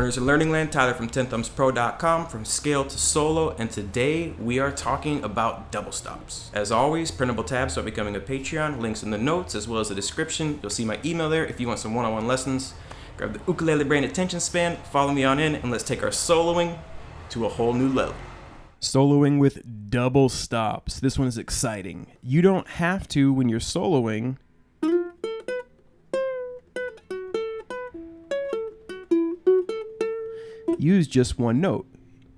Learners in Learning Land, Tyler from tenthumbsproductions, from scale to solo, and today we are talking about double stops. As always, printable tabs start becoming a Patreon, links in the notes as well as the description. You'll see my email there if you want some one-on-one lessons. Grab the ukulele brain attention span, follow me on in, and let's take our soloing to a whole new level. Soloing with double stops. This one is exciting. You don't have to, when you're soloing, use just one note.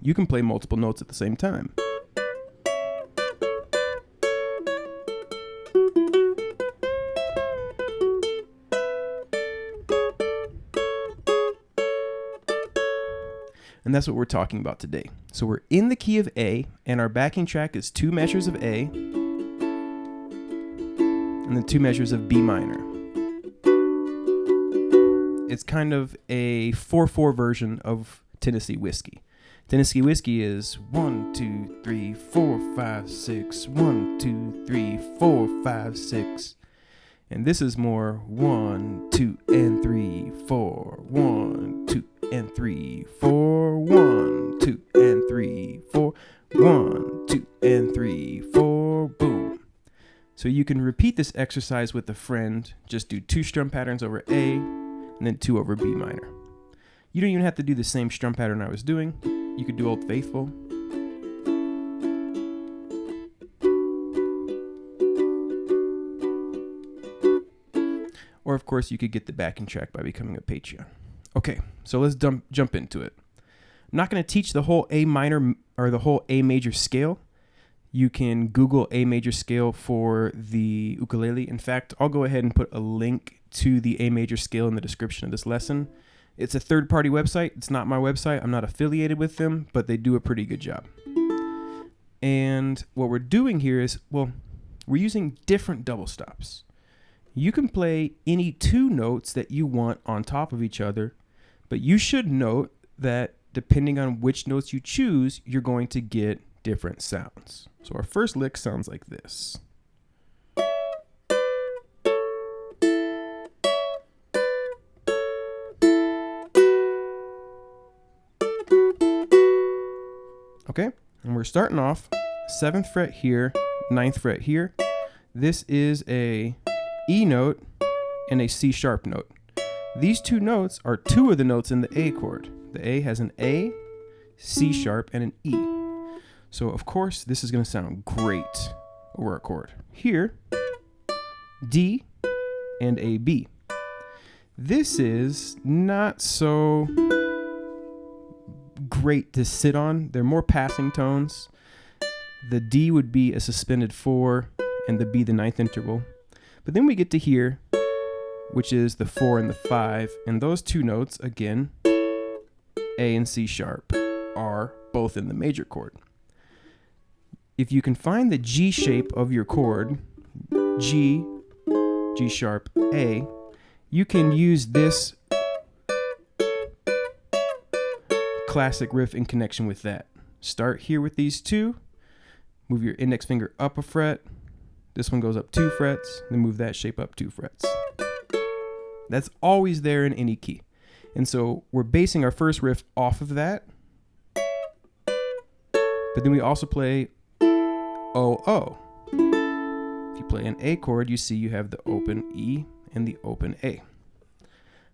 You can play multiple notes at the same time. And that's what we're talking about today. So we're in the key of A, and our backing track is 2 measures of A, and then 2 measures of B minor. It's kind of a 4/4 version of Tennessee Whiskey. Tennessee Whiskey is 1, 2, 3, 4, 5, 6, 1, 2, 3, 4, 5, 6. And this is more 1, 2, and 3, 4, 1, 2, and 3, 4, 1, 2, and 3, 4, 1, 2, and 3, 4, boom. So you can repeat this exercise with a friend. Just do 2 strum patterns over A, and then 2 over B minor. You don't even have to do the same strum pattern I was doing. You could do Old Faithful. Or, of course, you could get the backing track by becoming a Patreon. Okay, so let's jump into it. I'm not going to teach the whole A minor or the whole A major scale. You can Google A major scale for the ukulele. In fact, I'll go ahead and put a link to the A major scale in the description of this lesson. It's a third-party website. It's not my website. I'm not affiliated with them, but they do a pretty good job. And what we're doing here is, well, we're using different double stops. You can play any 2 notes that you want on top of each other, but you should note that depending on which notes you choose, you're going to get different sounds. So our first lick sounds like this. Okay, and we're starting off 7th fret here, 9th fret here. This is a E note and a C sharp note. These 2 notes are 2 of the notes in the A chord. The A has an A, C sharp, and an E. So of course this is going to sound great over a chord. Here, D and a B. This is not so great to sit on. They're more passing tones. The D would be a suspended 4 and the B the 9th interval. But then we get to here, which is the 4 and the 5, and those 2 notes, again, A and C sharp, are both in the major chord. If you can find the G shape of your chord, G, G sharp, A, you can use this classic riff in connection with that. Start here with these 2, move your index finger up a fret, this one goes up 2 frets, then move that shape up 2 frets. That's always there in any key. And so we're basing our first riff off of that. But then we also play O-O. If you play an A chord, you see you have the open E and the open A.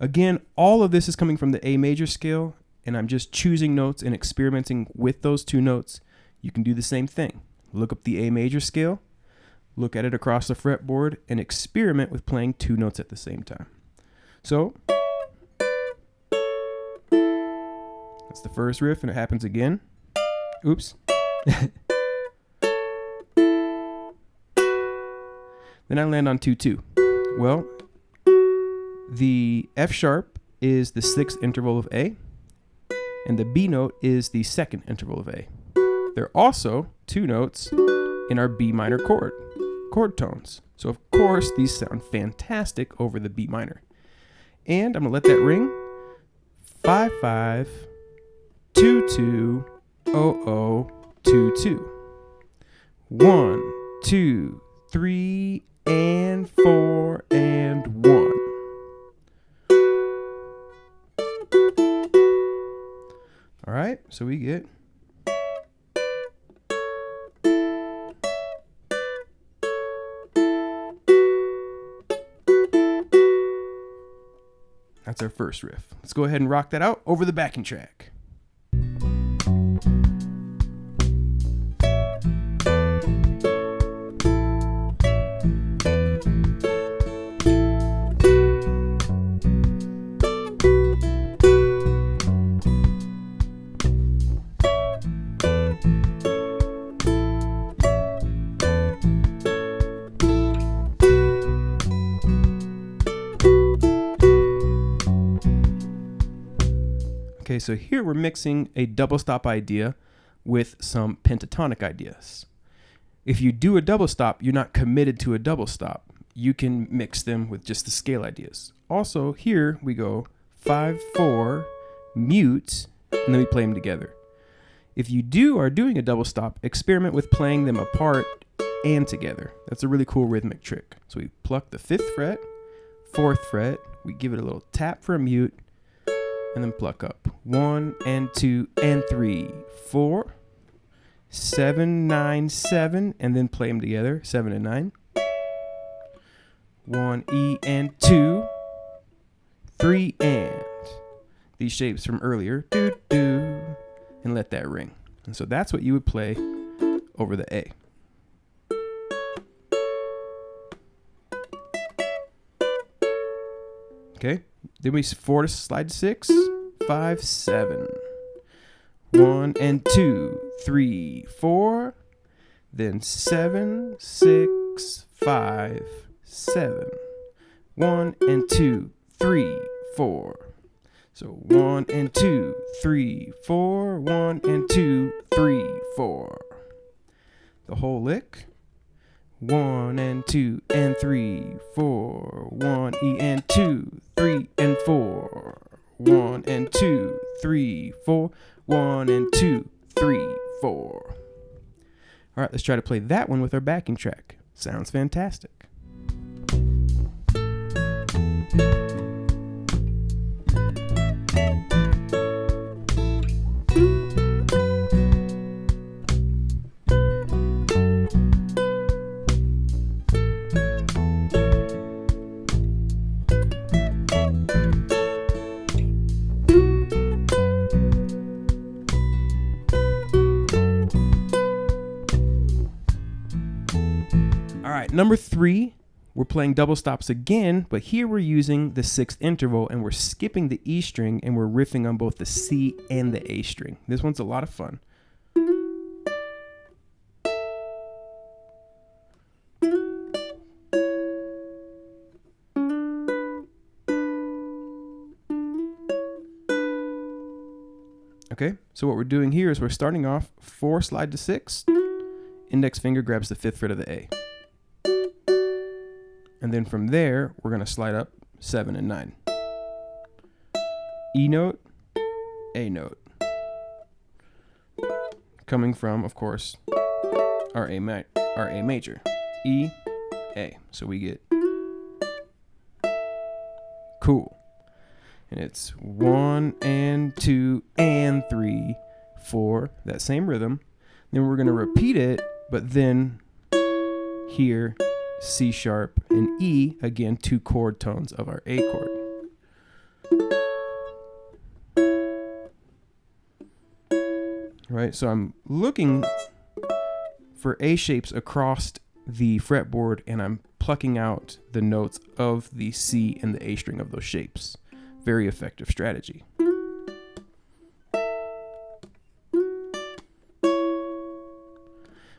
Again, all of this is coming from the A major scale, and I'm just choosing notes and experimenting with those 2 notes. You can do the same thing. Look up the A major scale, look at it across the fretboard, and experiment with playing 2 notes at the same time. So, that's the first riff, and it happens again. Oops. Then I land on 2-2. Well, the F sharp is the 6th interval of A, and the B note is the 2nd interval of A. There are also 2 notes in our B minor chord tones. So of course these sound fantastic over the B minor. And I'm gonna let that ring. 5-5, 2-2, 0-0, 2-2. 1, 2, 3, and 4, and 1. right, so we get. That's our first riff. Let's go ahead and rock that out over the backing track. Okay, so here we're mixing a double stop idea with some pentatonic ideas. If you do a double stop, you're not committed to a double stop. You can mix them with just the scale ideas. Also, here we go 5/4, mute, and then we play them together. If you are doing a double stop, experiment with playing them apart and together. That's a really cool rhythmic trick. So we pluck the 5th fret, 4th fret, we give it a little tap for a mute, and then pluck up 1 and 2 and 3, 4, 7, 9, 7, and then play them together, 7 and 9. 1 E and 2, 3 and. These shapes from earlier, do do, and let that ring. And so that's what you would play over the A. Okay, then we 4 to slide to 6, 5, 7, 1 and 2, 3, 4, then 7, 6, 5, 7, 1 and 2, 3, 4. So 1 and 2, 3, 4, 1 and 2, 3, 4. The whole lick. 1 and 2 and 3, 4, 1 E and 2, 3 and 4, 1 and 2, 3, 4, 1 and 2, 3, 4. All right, let's try to play that one with our backing track. Sounds fantastic. Number 3, we're playing double stops again, but here we're using the 6th interval and we're skipping the E string and we're riffing on both the C and the A string. This one's a lot of fun. Okay, so what we're doing here is we're starting off 4 slide to 6, index finger grabs the 5th fret of the A. And then from there, we're going to slide up 7 and 9. E note, A note. Coming from, of course, our A major. E, A. So we get cool. And it's 1 and 2 and 3, 4. That same rhythm. Then we're going to repeat it, but then here, C sharp and E, again, 2 chord tones of our A chord. Right, so I'm looking for A shapes across the fretboard and I'm plucking out the notes of the C and the A string of those shapes. Very effective strategy.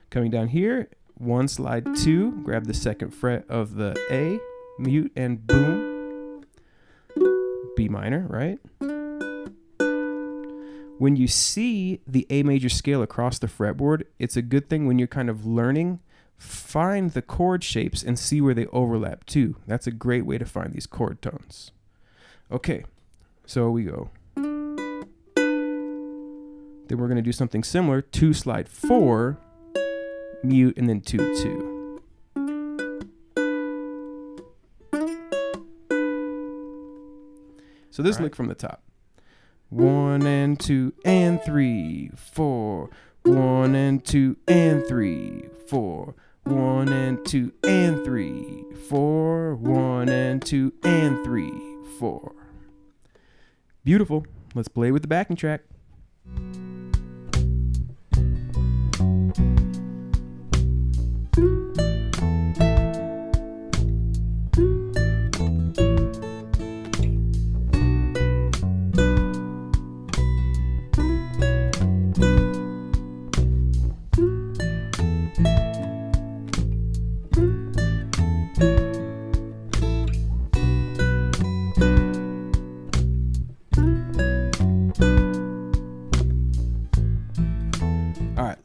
Coming down here, 1 slide 2, grab the 2nd fret of the A, mute and boom, B minor, right? When you see the A major scale across the fretboard, it's a good thing when you're kind of learning, find the chord shapes and see where they overlap too. That's a great way to find these chord tones. Okay, so we go. Then we're going to do something similar, 2 slide 4, mute, and then 2, 2. So this lick from the top. 1 and 2 and 3, 4. 1 and 2 and 3, 4. 1 and 2 and 3, 4. 1 and 2 and 3, 4. Beautiful. Let's play with the backing track.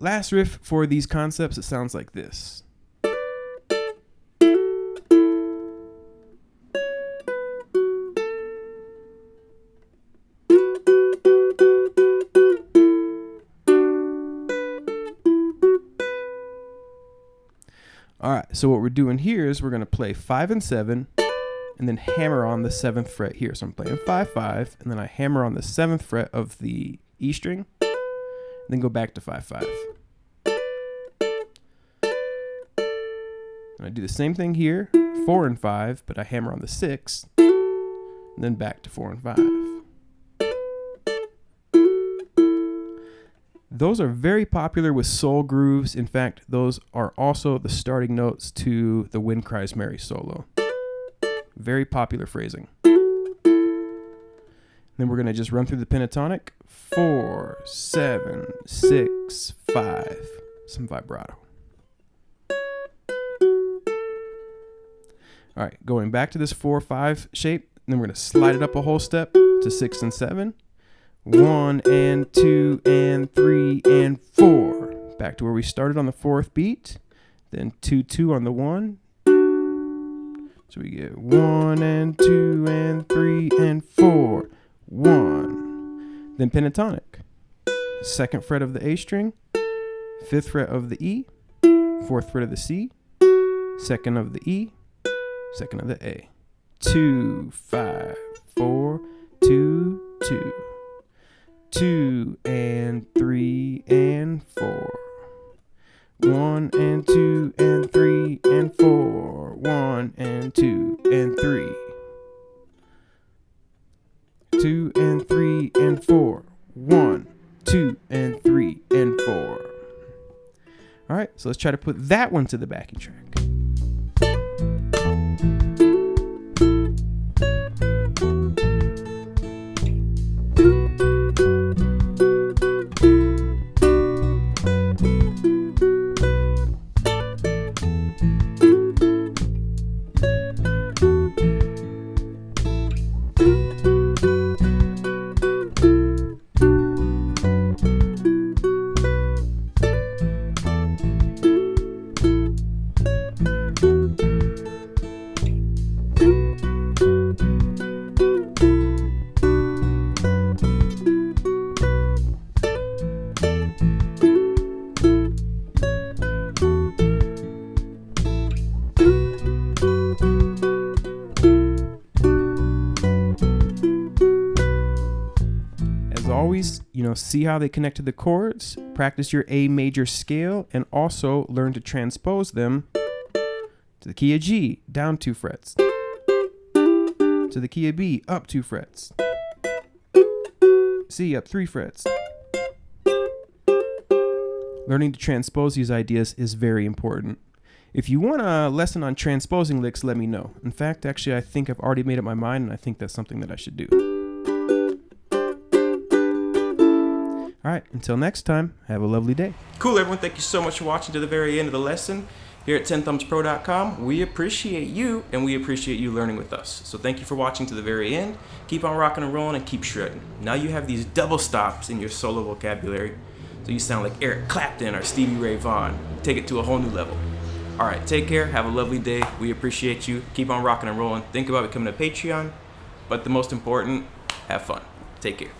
Last riff for these concepts, it sounds like this. All right, so what we're doing here is we're going to play 5 and 7 and then hammer on the 7th fret here. So I'm playing 5, 5, and then I hammer on the 7th fret of the E string, and then go back to 5, 5. And I do the same thing here, 4 and 5, but I hammer on the 6, and then back to 4 and 5. Those are very popular with soul grooves. In fact, those are also the starting notes to the Wind Cries Mary solo. Very popular phrasing. Then we're going to just run through the pentatonic. 4, 7, 6, 5. Some vibrato. All right, going back to this 4-5 shape, and then we're going to slide it up a whole step to 6 and 7. 1 and 2 and 3 and 4. Back to where we started on the 4th beat. Then 2, 2 on the 1. So we get 1 and 2 and 3 and 4. 1. Then pentatonic. 2nd fret of the A string. 5th fret of the E. 4th fret of the C. 2nd of the E. 2nd of the A. 2, 5, 4, 2, 2. 2 and 3 and 4. 1 and 2 and 3 and 4. 1 and 2 and 3. 2 and 3 and 4. 1, 2 and 3 and 4. All right, so let's try to put that one to the backing track. Always, see how they connect to the chords, practice your A major scale, and also learn to transpose them to the key of G, down 2 frets, to the key of B, up 2 frets, C, up 3 frets. Learning to transpose these ideas is very important. If you want a lesson on transposing licks, let me know. In fact, actually, I think I've already made up my mind, and I think that's something that I should do. All right, until next time, have a lovely day. Cool, everyone. Thank you so much for watching to the very end of the lesson. Here at tenthumbsproductions.com, we appreciate you, and we appreciate you learning with us. So thank you for watching to the very end. Keep on rocking and rolling, and keep shredding. Now you have these double stops in your solo vocabulary, so you sound like Eric Clapton or Stevie Ray Vaughan. Take it to a whole new level. All right, take care. Have a lovely day. We appreciate you. Keep on rocking and rolling. Think about becoming a Patreon, but the most important, have fun. Take care.